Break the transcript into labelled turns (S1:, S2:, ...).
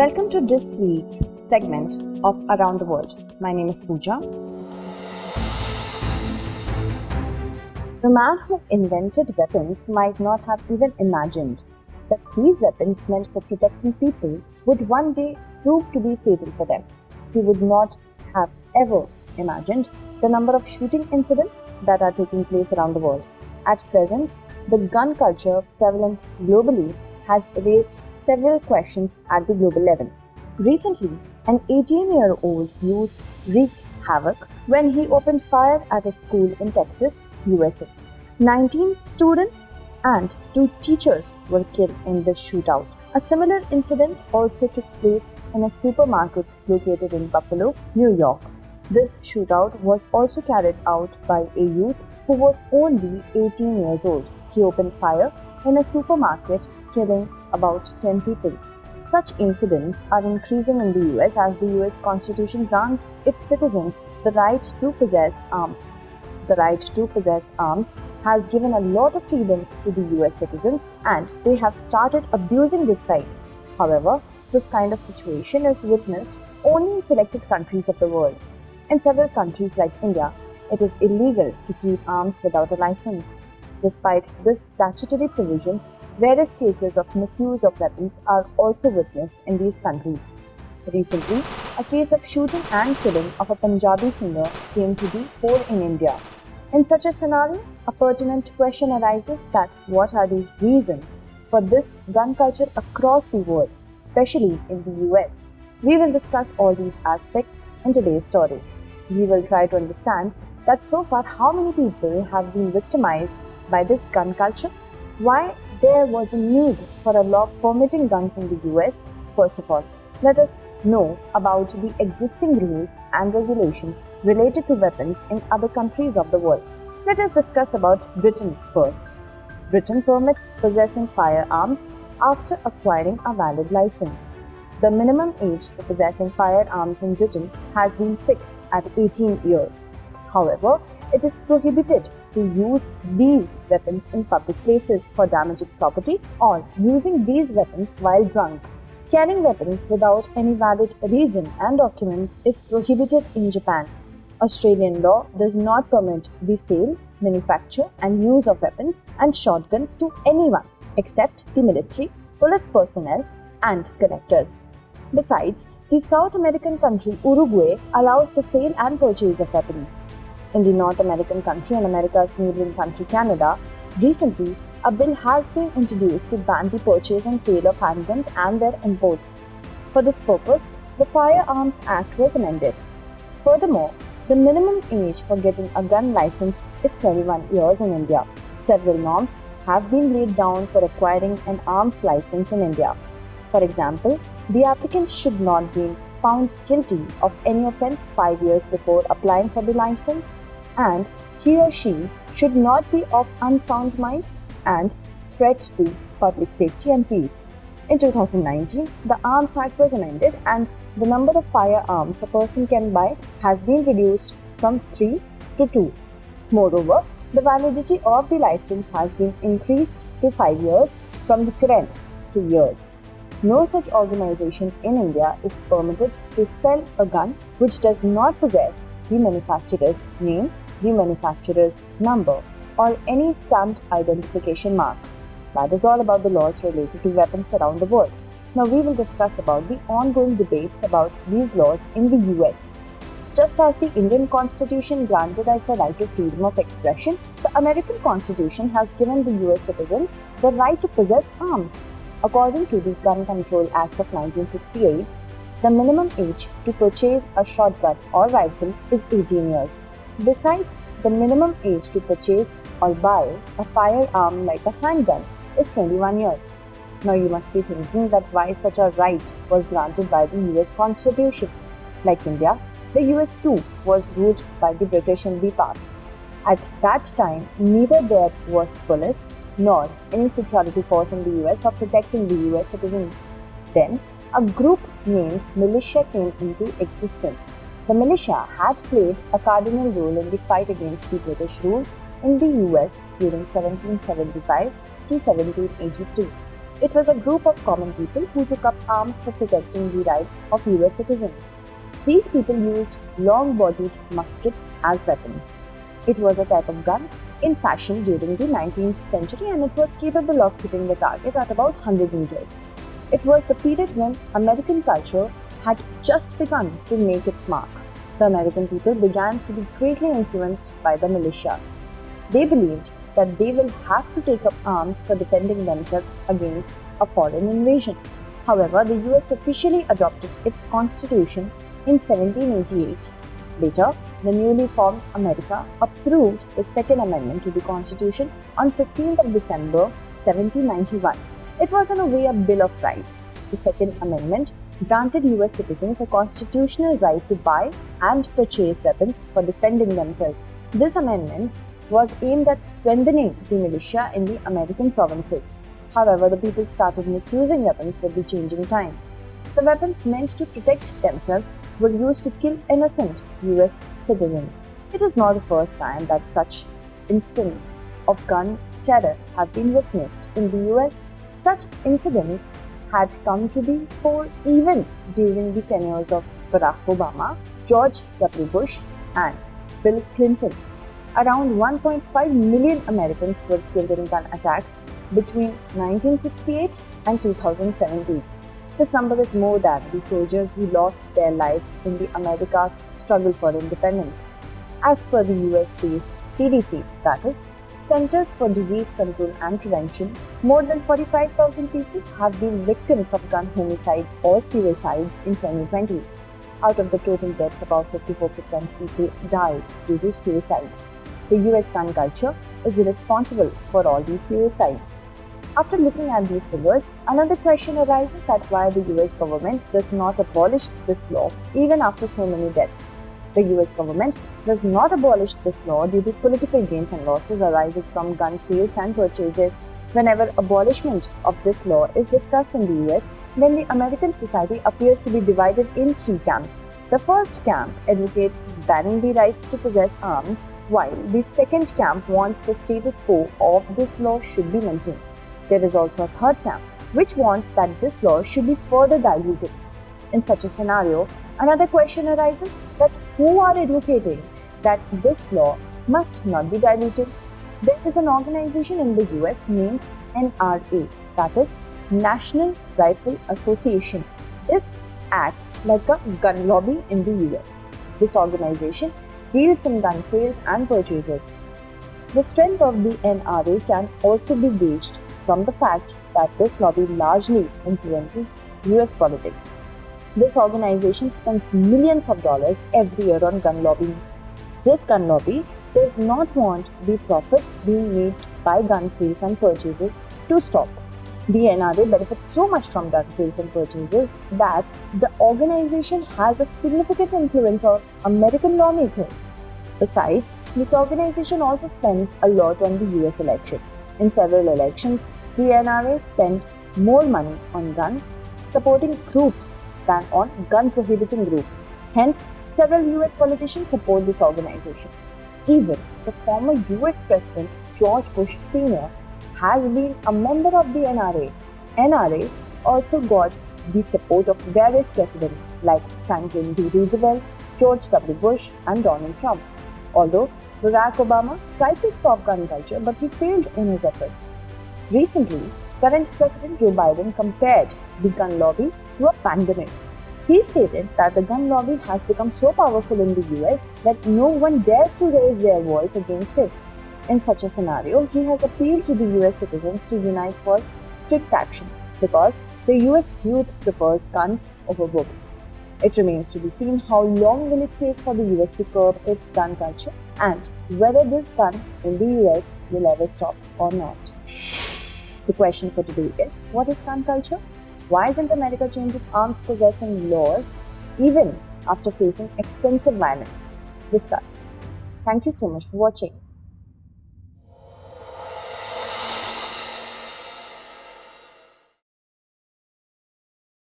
S1: Welcome to this week's segment of Around the World. My name is Pooja. The man who invented weapons might not have even imagined that these weapons meant for protecting people would one day prove to be fatal for them. He would not have ever imagined the number of shooting incidents that are taking place around the world. At present, the gun culture prevalent globally has raised several questions at the global level. Recently, an 18-year-old youth wreaked havoc when he opened fire at a school in Texas, USA. 19 students and 2 teachers were killed in this shootout. A similar incident also took place in a supermarket located in Buffalo, New York. This shootout was also carried out by a youth who was only 18 years old. He opened fire in a supermarket, killing about 10 people. Such incidents are increasing in the US as the US Constitution grants its citizens the right to possess arms. The right to possess arms has given a lot of freedom to the US citizens, and they have started abusing this right. However, this kind of situation is witnessed only in selected countries of the world. In several countries like India, it is illegal to keep arms without a license. Despite this statutory provision, various cases of misuse of weapons are also witnessed in these countries. Recently, a case of shooting and killing of a Punjabi singer came to the fore in India. In such a scenario, a pertinent question arises that what are the reasons for this gun culture across the world, especially in the US? We will discuss all these aspects in today's story. We will try to understand that so far how many people have been victimized by this gun culture, why there was a need for a law permitting guns in the US. First of all, let us know about the existing rules and regulations related to weapons in other countries of the world. Let us discuss about Britain first. Britain permits possessing firearms after acquiring a valid license. The minimum age for possessing firearms in Britain has been fixed at 18 years. However, it is prohibited to use these weapons in public places for damaging property or using these weapons while drunk. Carrying weapons without any valid reason and documents is prohibited in Japan. Australian law does not permit the sale, manufacture and use of weapons and shotguns to anyone except the military, police personnel and collectors. Besides, the South American country Uruguay allows the sale and purchase of weapons. In the North American country and America's neighboring country Canada, recently a bill has been introduced to ban the purchase and sale of handguns and their imports. For this purpose, the Firearms Act was amended. Furthermore, the minimum age for getting a gun license is 21 years in India. Several norms have been laid down for acquiring an arms license in India. For example, the applicant should not be found guilty of any offence 5 years before applying for the license, and he or she should not be of unsound mind and threat to public safety and peace. In 2019, the Arms Act was amended and the number of firearms a person can buy has been reduced from 3 to 2. Moreover, the validity of the license has been increased to 5 years from the current 3 years. No such organization in India is permitted to sell a gun which does not possess the manufacturer's name, the manufacturer's number, or any stamped identification mark. That is all about the laws related to weapons around the world. Now we will discuss about the ongoing debates about these laws in the US. Just as the Indian Constitution granted us the right to freedom of expression, the American Constitution has given the US citizens the right to possess arms. According to the Gun Control Act of 1968, the minimum age to purchase a shotgun or rifle is 18 years. Besides, the minimum age to purchase or buy a firearm like a handgun is 21 years. Now you must be thinking that why such a right was granted by the US Constitution. Like India, the US too was ruled by the British in the past. At that time, neither there was police nor any security force in the US for protecting the US citizens. Then, a group named militia came into existence. The militia had played a cardinal role in the fight against the British rule in the US during 1775 to 1783. It was a group of common people who took up arms for protecting the rights of US citizens. These people used long-bodied muskets as weapons. It was a type of gun in fashion during the 19th century, and it was capable of hitting the target at about 100 meters. It was the period when American culture had just begun to make its mark. The American people began to be greatly influenced by the militias. They believed that they will have to take up arms for defending themselves against a foreign invasion. However, the US officially adopted its constitution in 1788. Later, the newly formed America approved the Second Amendment to the Constitution on 15th of December 1791. It was in a way a Bill of Rights. The Second Amendment granted US citizens a constitutional right to buy and purchase weapons for defending themselves. This amendment was aimed at strengthening the militia in the American provinces. However, the people started misusing weapons with the changing times. The weapons meant to protect themselves were used to kill innocent US citizens. It is not the first time that such instances of gun terror have been witnessed in the US. Such incidents had come to the fore even during the tenures of Barack Obama, George W. Bush, and Bill Clinton. Around 1.5 million Americans were killed in gun attacks between 1968 and 2017. This number is more than the soldiers who lost their lives in the America's struggle for independence. As per the US-based CDC, that is, Centers for Disease Control and Prevention, more than 45,000 people have been victims of gun homicides or suicides in 2020. Out of the total deaths, about 54% people died due to suicide. The US gun culture is responsible for all these suicides. After looking at these figures, another question arises that why the US government does not abolish this law even after so many deaths. The US government does not abolish this law due to political gains and losses arising from gun sales and purchases. Whenever abolishment of this law is discussed in the US, then the American society appears to be divided in three camps. The first camp advocates banning the rights to possess arms, while the second camp wants the status quo of this law should be maintained. There is also a third camp, which wants that this law should be further diluted. In such a scenario, another question arises that who are advocating that this law must not be diluted? There is an organization in the US named NRA, that is National Rifle Association. This acts like a gun lobby in the US. This organization deals in gun sales and purchases. The strength of the NRA can also be gauged from the fact that this lobby largely influences US politics. This organization spends millions of dollars every year on gun lobbying. This gun lobby does not want the profits being made by gun sales and purchases to stop. The NRA benefits so much from gun sales and purchases that the organization has a significant influence on American lawmakers. Besides, this organization also spends a lot on the US elections. In several elections, the NRA spent more money on guns supporting groups than on gun prohibiting groups. Hence, several US politicians support this organization. Even the former US President George Bush Sr. has been a member of the NRA. NRA also got the support of various presidents like Franklin D. Roosevelt, George W. Bush, and Donald Trump. Although Barack Obama tried to stop gun culture, but he failed in his efforts. Recently, current President Joe Biden compared the gun lobby to a pandemic. He stated that the gun lobby has become so powerful in the US that no one dares to raise their voice against it. In such a scenario, he has appealed to the US citizens to unite for strict action because the US youth prefers guns over books. It remains to be seen how long will it take for the US to curb its gun culture and whether this gun in the US will ever stop or not. The question for today is, what is gun culture? Why isn't America changing arms possessing laws even after facing extensive violence? Discuss. Thank you so much for watching.